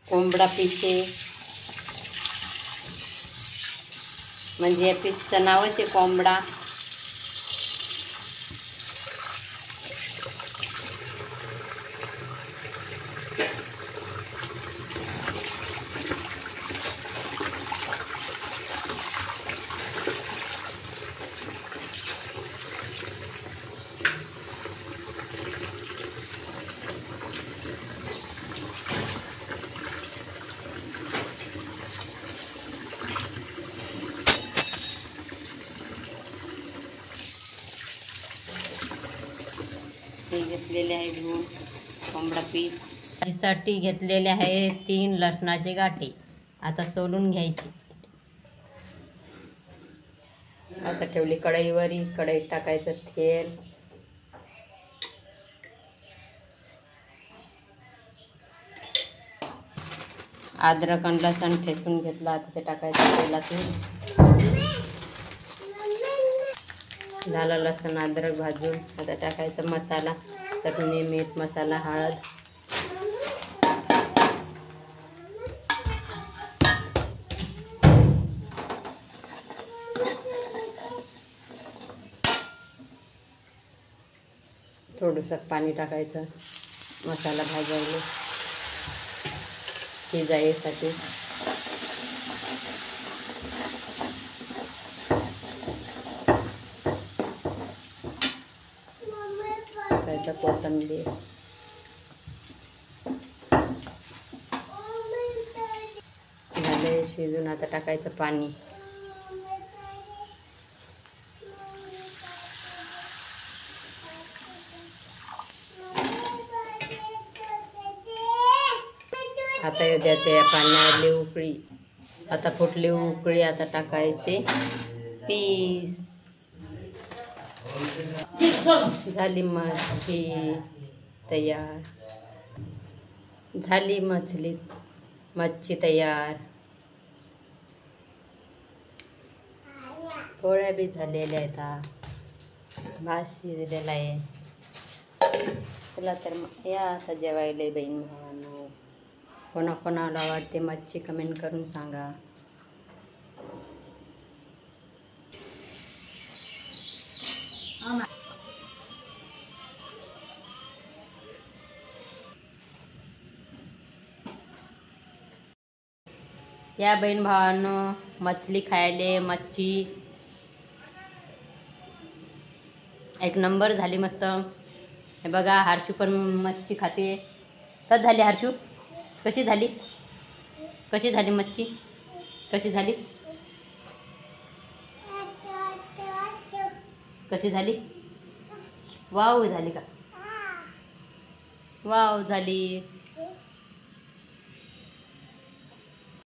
कोंबडा पीस आहे, म्हणजे या पीसचं नावच आहे कोंबडा. घेतलेले आहे घेऊन कोंबडा पीस. साठी घेतलेले आहे 3 लसणाचे गाठे. आता सोलून घ्यायची. आता ठेवली कढईवरी. कढईत टाकायचं तेल. अद्रक आणि लसण ठेचून घेतला. आता ते टाकायचं तेलातून. झालं लसण अद्रक भाजून. आता टाकायचं मसाला, चटणी मीठ मसाला हळद. थोडंसं पाणी टाकायचं मसाला भाजायला शिजायसाठी. टाकायचं कोथिंबीर. झाले शिजून. आता टाकायचं पाणी. आता द्यायचं या पाण्यावरली उकळी. आता फुटली उकळी. आता टाकायचे पीस. झाली मच्छी तयार. झाली मच्छी तयार. पोळ्या बी झालेल्या आहेत. भात शिजलेला आहे. चला तर या आता जेवायला बहीण भावांनो. कोणाकोणाला आवडते मच्छी कमेंट करून सांगा. या बहीण भावांनो मछली खायले. मच्छी एक नंबर झाली मस्त. हे बघा हर्षू पण मच्छी खाते. कशी झाली हर्षू? कशी झाली? कशी झाली मच्छी? कशी झाली? कशी झाली? वाव झाली का? वाव झाली.